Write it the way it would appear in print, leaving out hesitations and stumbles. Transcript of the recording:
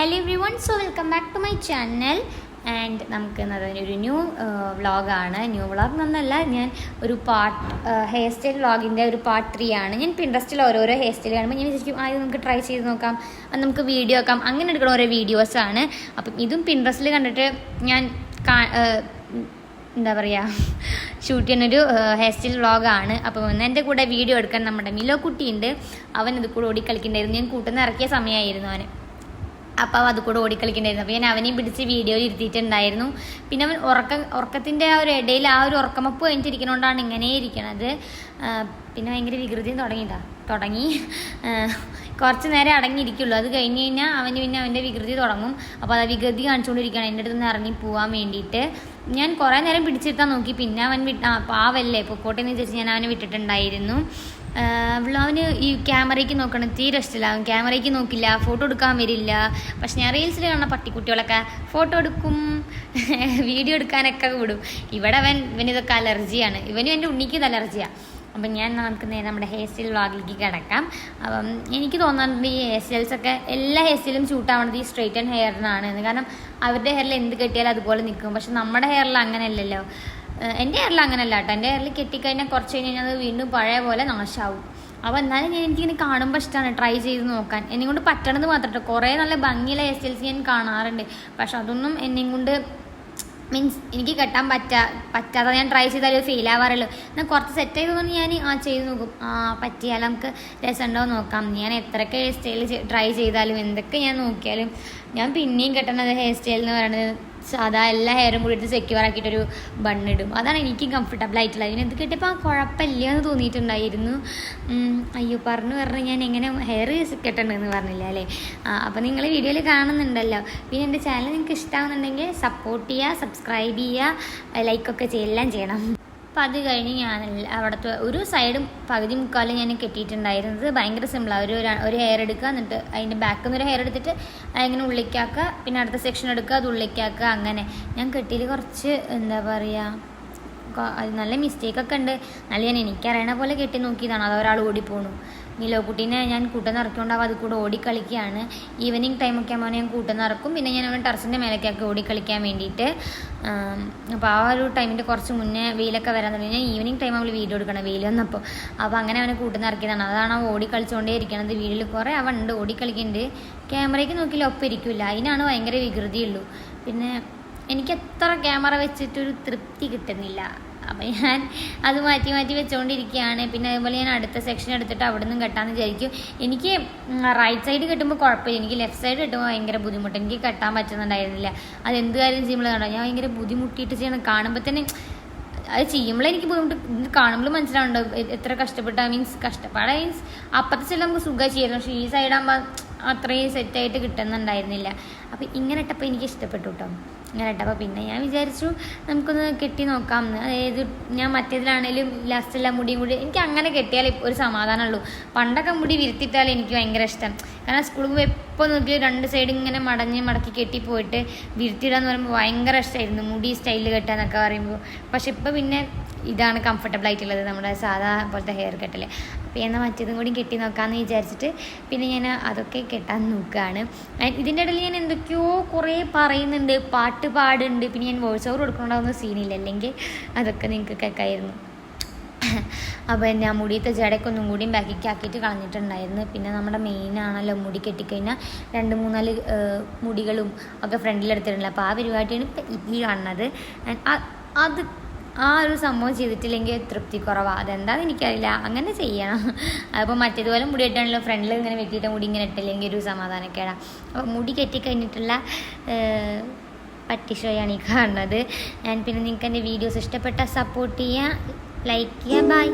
Hello everyone, so welcome back to my channel. And നമുക്ക് ഒരു new വ്ളോഗാണ്. New vlog എന്നല്ല, ഞാൻ ഒരു ഹെയർ സ്റ്റൈൽ വ്ളോഗിൻ്റെ ഒരു പാർട്ട് 3 ആണ്. ഞാൻ പിൻട്രസ്റ്റിൽ ഓരോരോ ഹെയർ സ്റ്റൈൽ കാണുമ്പോൾ ഞാൻ വിചാരിക്കും ആദ്യം നമുക്ക് ട്രൈ ചെയ്ത് നോക്കാം, അത് നമുക്ക് വീഡിയോ ആക്കാം, അങ്ങനെ എടുക്കുന്ന ഓരോ വീഡിയോസാണ്. അപ്പം ഇതും പിൻട്രസ്റ്റിൽ കണ്ടിട്ട് ഞാൻ എന്താ പറയുക ഷൂട്ട് ചെയ്യുന്നൊരു ഹെയർ സ്റ്റൈൽ വ്ളോഗാണ്. അപ്പം എൻ്റെ കൂടെ വീഡിയോ എടുക്കാൻ നമ്മുടെ മിലോ കുട്ടിയുണ്ട്. അവൻ ഇത് കൂടെ ഓടിക്കളിക്കണ്ടായിരുന്നു. ഞാൻ കൂട്ടുന്ന ഇറക്കിയ സമയമായിരുന്നു അവന്. അപ്പോൾ അത് കൂടെ ഓടിക്കളിക്കണ്ടായിരുന്നു. അപ്പോൾ ഞാൻ അവനെയും പിടിച്ച് വീഡിയോയിൽ ഇരുത്തിയിട്ടുണ്ടായിരുന്നു. പിന്നെ അവൻ ഉറക്കത്തിൻ്റെ ആ ഒരു ഇടയിൽ ആ ഒരു ഉറക്കമപ്പ് കഴിഞ്ഞിട്ടിരിക്കുന്നതുകൊണ്ടാണ് ഇങ്ങനെ ഇരിക്കണത്. പിന്നെ ഭയങ്കര വികൃതിയും തുടങ്ങി കുറച്ച് നേരം അടങ്ങിയിരിക്കുള്ളൂ. അത് കഴിഞ്ഞ് കഴിഞ്ഞാൽ പിന്നെ അവൻ്റെ വികൃതി തുടങ്ങും. അപ്പോൾ അത് വികൃതി കാണിച്ചുകൊണ്ടിരിക്കുകയാണ് എൻ്റെ അടുത്ത് നിന്ന് ഇറങ്ങി പോകാൻ വേണ്ടിയിട്ട്. ഞാൻ കുറേ നേരം പിടിച്ചിരുത്താൻ നോക്കി. പിന്നെ അവൻ പാവല്ലേ പൊക്കോട്ടെ എന്ന് വിചാരിച്ച് ഞാൻ അവനെ വിട്ടിട്ടുണ്ടായിരുന്നു. അവന് ഈ ക്യാമറയ്ക്ക് നോക്കണം തീരെ ഇഷ്ടമില്ല. അവൻ ക്യാമറയ്ക്ക് നോക്കില്ല, ഫോട്ടോ എടുക്കാൻ വരില്ല. പക്ഷെ ഞാൻ റീൽസിൽ കാണുന്ന പട്ടിക്കുട്ടികളൊക്കെ ഫോട്ടോ എടുക്കും, വീഡിയോ എടുക്കാനൊക്കെ വിടും. ഇവിടെ ഇവനിതൊക്കെ അലർജിയാണ്. ഇവനും എൻ്റെ ഉണ്ണിക്കും ഇത് അലർജിയാണ്. അപ്പം നമുക്ക് നേരെ നമ്മുടെ ഹെയർ സ്റ്റൈൽ വ്ളോഗിലേക്ക് കിടക്കാം. അപ്പം എനിക്ക് തോന്നുന്നുണ്ട് ഈ ഹെയർ സ്റ്റൈൽസൊക്കെ എല്ലാ ഹെയർ സ്റ്റൈലും ഷൂട്ടാവണത് ഈ സ്ട്രെയിറ്റ് ആൻഡ് ഹെയറിനാണ്. കാരണം അവരുടെ ഹെയറിൽ എന്ത് കെട്ടിയാലും അതുപോലെ നിൽക്കും. പക്ഷെ നമ്മുടെ ഹെയറിൽ അങ്ങനെയല്ലല്ലോ. എൻ്റെ ഹെയറിൽ അങ്ങനെയല്ല കേട്ടോ. എൻ്റെ ഹെയറിൽ കെട്ടിക്കഴിഞ്ഞാൽ കുറച്ച് കഴിഞ്ഞാൽ അത് വീണ്ടും പഴയ പോലെ നാശമാവും. അപ്പോൾ എന്നാലും എനിക്കിങ്ങനെ കാണുമ്പോൾ ഇഷ്ടമാണ് ട്രൈ ചെയ്ത് നോക്കാൻ. എന്നെ കൊണ്ട് പറ്റണത് മാത്രമേ. കുറേ നല്ല ഭംഗിയുള്ള ഹെയർ സ്റ്റൈൽസ് ഞാൻ കാണാറുണ്ട്. പക്ഷെ അതൊന്നും എന്നെയും കൊണ്ട് മീൻസ് എനിക്ക് കെട്ടാൻ പറ്റാതെ ഞാൻ ട്രൈ ചെയ്താലും ഫെയിൽ ആവാറല്ലോ. എന്നാൽ കുറച്ച് സെറ്റ് ചെയ്തതൊന്നും ഞാൻ ചെയ്ത് നോക്കും. പറ്റിയാൽ നമുക്ക് രസമുണ്ടോ നോക്കാം. ഞാൻ എത്രയൊക്കെ ഹെയർ സ്റ്റൈൽ ട്രൈ ചെയ്താലും എന്തൊക്കെ ഞാൻ നോക്കിയാലും ഞാൻ പിന്നെയും കെട്ടണത് ഹെയർ സ്റ്റൈൽ എന്ന് പറയുന്നത് സാധാ എല്ലാ ഹെയറും കൂടിയിട്ട് സെക്യൂർ ആക്കിയിട്ടൊരു ബണ്ണിടും. അതാണ് എനിക്ക് കംഫർട്ടബിൾ ആയിട്ടുള്ളത്. ഇതിനെന്ത് കെട്ടിയപ്പോൾ കുഴപ്പമില്ല എന്ന് തോന്നിയിട്ടുണ്ടായിരുന്നു. അയ്യോ പറഞ്ഞ് ഞാൻ എങ്ങനെ ഹെയർ കെട്ടണമെന്ന് പറഞ്ഞില്ല അല്ലേ. അപ്പോൾ നിങ്ങൾ വീഡിയോയിൽ കാണുന്നുണ്ടല്ലോ. പിന്നെ എൻ്റെ ചാനൽ നിങ്ങൾക്ക് ഇഷ്ടമാകുന്നുണ്ടെങ്കിൽ സപ്പോർട്ട് ചെയ്യുക, സബ്സ്ക്രൈബ് ചെയ്യുക, ലൈക്കൊക്കെ എല്ലാം ചെയ്യണം. അപ്പം അത് കഴിഞ്ഞ് ഞാൻ അവിടുത്തെ ഒരു സൈഡും പകുതി മുക്കാലും ഞാൻ കെട്ടിയിട്ടുണ്ടായിരുന്നത്. ഭയങ്കര സിമ്പിളാണ്. ഒരു ഹെയർ എടുക്കുക, എന്നിട്ട് അതിൻ്റെ ബാക്കിൽ നിന്ന് ഒരു ഹെയർ എടുത്തിട്ട് അതിങ്ങനെ ഉള്ളിക്കാക്കുക, പിന്നെ അടുത്ത സെക്ഷൻ എടുക്കുക, അത് ഉള്ളിക്കാക്കുക. അങ്ങനെ ഞാൻ കെട്ടിയിൽ കുറച്ച് എന്താ പറയുക അത് നല്ല മിസ്റ്റേക്കൊക്കെ ഉണ്ട്. നല്ല എനിക്കറിയണ പോലെ കെട്ടി നോക്കിയതാണ്. അത് ഒരാൾ ഓടിപ്പോണു. മിലോ കുട്ടീനെ ഞാൻ കൂട്ടുന്ന ഇറക്കിക്കൊണ്ടാവും അത് കൂടെ ഓടിക്കളിക്കുകയാണ്. ഈവനിങ് ടൈമൊക്കെ ആകുമ്പോൾ ഞാൻ കൂട്ടുന്ന ഇറക്കും. പിന്നെ ഞാൻ അവൻ ടെറസിൻ്റെ മേലേക്കൊക്കെ ഓടിക്കളിക്കാൻ വേണ്ടിയിട്ട്. അപ്പോൾ ആ ഒരു ടൈമിൻ്റെ കുറച്ച് മുന്നേ വെയിലൊക്കെ വരാൻ തുടങ്ങി. ഞാൻ ഈവനിങ് ടൈം അവൾ വീഡിയോ എടുക്കണം, വെയിൽ വന്നപ്പോൾ. അപ്പോൾ അങ്ങനെ അവനെ കൂട്ടുന്ന ഇറക്കിയതാണ്. അതാണ് അവൻ ഓടിക്കളിച്ചുകൊണ്ടേ ഇരിക്കണത്. വീട്ടിൽ കുറേ അവൻ ഉണ്ട് ഓടിക്കളിക്കുന്നുണ്ട്. ക്യാമറയ്ക്ക് നോക്കിയാൽ ഒപ്പം ഇരിക്കില്ല. അതിനാണ് ഭയങ്കര വികൃതിയുള്ളൂ. പിന്നെ എനിക്ക് എത്ര ക്യാമറ വെച്ചിട്ടൊരു തൃപ്തി കിട്ടുന്നില്ല. അപ്പം ഞാൻ അത് മാറ്റി വെച്ചുകൊണ്ടിരിക്കുകയാണ്. പിന്നെ അതുപോലെ ഞാൻ അടുത്ത സെക്ഷൻ എടുത്തിട്ട് അവിടെ നിന്നും കെട്ടാമെന്ന് വിചാരിക്കും. എനിക്ക് റൈറ്റ് സൈഡ് കെട്ടുമ്പോൾ കുഴപ്പമില്ല. എനിക്ക് ലെഫ്റ്റ് സൈഡ് കെട്ടുമ്പോൾ ഭയങ്കര ബുദ്ധിമുട്ട്. എനിക്ക് കെട്ടാൻ പറ്റുന്നുണ്ടായിരുന്നില്ല. അത് എന്ത് കാര്യം ചെയ്യുമ്പോൾ കണ്ടോ ഞാൻ ഭയങ്കര ബുദ്ധിമുട്ടിയിട്ട് ചെയ്യണം. കാണുമ്പോൾ തന്നെ അത് ചെയ്യുമ്പോൾ എനിക്ക് ബുദ്ധിമുട്ട് കാണുമ്പോൾ മനസ്സിലാവുണ്ടോ എത്ര കഷ്ടപ്പെട്ടാൽ മീൻസ് അപ്പുറത്തെ സൈഡ് നമുക്ക് സുഖമായി ചെയ്യായിരുന്നു. പക്ഷേ ഈ സൈഡാകുമ്പോൾ അത്രയും സെറ്റായിട്ട് കിട്ടുന്നുണ്ടായിരുന്നില്ല. അപ്പോൾ ഇങ്ങനെ ഇട്ടപ്പോൾ എനിക്ക് ഇഷ്ടപ്പെട്ടു കേട്ടോ. ഇങ്ങനെ ഇട്ടപ്പോൾ പിന്നെ ഞാൻ വിചാരിച്ചു നമുക്കൊന്ന് കെട്ടി നോക്കാം എന്ന്. അതായത് ഞാൻ മറ്റേതിലാണേലും ലാസ്റ്റെല്ലാം മുടിയും കൂടി എനിക്ക് അങ്ങനെ കെട്ടിയാൽ ഒരു സമാധാനമുള്ളൂ. പണ്ടൊക്കെ മുടി വിരുത്തിയിട്ടാൽ എനിക്ക് ഭയങ്കര ഇഷ്ടം. കാരണം സ്കൂളിൽ പോയി എപ്പോൾ നോക്കി രണ്ട് സൈഡ് ഇങ്ങനെ മടക്കി കെട്ടി പോയിട്ട് വിരുത്തിയിടാന്ന് പറയുമ്പോൾ ഭയങ്കര ഇഷ്ടമായിരുന്നു. മുടി സ്റ്റൈലിൽ കെട്ടാന്നൊക്കെ പറയുമ്പോൾ. പക്ഷെ ഇപ്പോൾ പിന്നെ ഇതാണ് കംഫർട്ടബിൾ ആയിട്ടുള്ളത്, നമ്മുടെ സാധാ പോലത്തെ ഹെയർ കെട്ടൽ. അപ്പോൾ എന്നാൽ മറ്റേതും കൂടി കെട്ടി നോക്കാമെന്ന് വിചാരിച്ചിട്ട് പിന്നെ ഞാൻ അതൊക്കെ കെട്ടാൻ നോക്കുകയാണ്. ഇതിൻ്റെ ഇടയിൽ ഞാൻ എന്തൊക്കെയോ കുറേ പറയുന്നുണ്ട്, പാട്ട് പാടുന്നുണ്ട്. പിന്നെ ഞാൻ വോയിസ് ഓവർ കൊടുക്കണുണ്ടാവുന്ന സീനില്ല, അല്ലെങ്കിൽ അതൊക്കെ നിങ്ങൾക്ക് കേൾക്കായിരുന്നു. അപ്പോൾ ഞാൻ മുടിയത്തെ ജടയ്ക്കൊന്നും കൂടിയും ബാക്കിക്ക് ആക്കിയിട്ട് കളഞ്ഞിട്ടുണ്ടായിരുന്നു. പിന്നെ നമ്മുടെ മെയിനാണല്ലോ മുടി കെട്ടിക്കഴിഞ്ഞാൽ 2-3 മുടികളും ഒക്കെ ഫ്രണ്ടിലെടുത്തിട്ടുണ്ടല്ലോ. അപ്പോൾ ആ പരിപാടിയാണ് ഇപ്പം ഈ കാണുന്നത്. അത് ആ ഒരു സംഭവം ചെയ്തിട്ടില്ലെങ്കിൽ തൃപ്തി കുറവാണ്. അതെന്താണെന്ന് എനിക്കറിയില്ല, അങ്ങനെ ചെയ്യണം. അപ്പോൾ മറ്റേതുപോലെ മുടി കെട്ടാണല്ലോ ഫ്രണ്ടിൽ ഇങ്ങനെ വെട്ടിയിട്ട് മുടി ഇങ്ങനെ ഇട്ടില്ലെങ്കിൽ ഒരു സമാധാനക്കേടാണ്. അപ്പോൾ മുടി കെട്ടിക്കഴിഞ്ഞിട്ടുള്ള പട്ടി ഷോയാണ് ഈ കാണുന്നത്. പിന്നെ നിങ്ങൾക്ക് എൻ്റെ വീഡിയോസ് ഇഷ്ടപ്പെട്ടാൽ സപ്പോർട്ട് ചെയ്യുക, ലൈക്ക് ചെയ്യുക. ബൈ.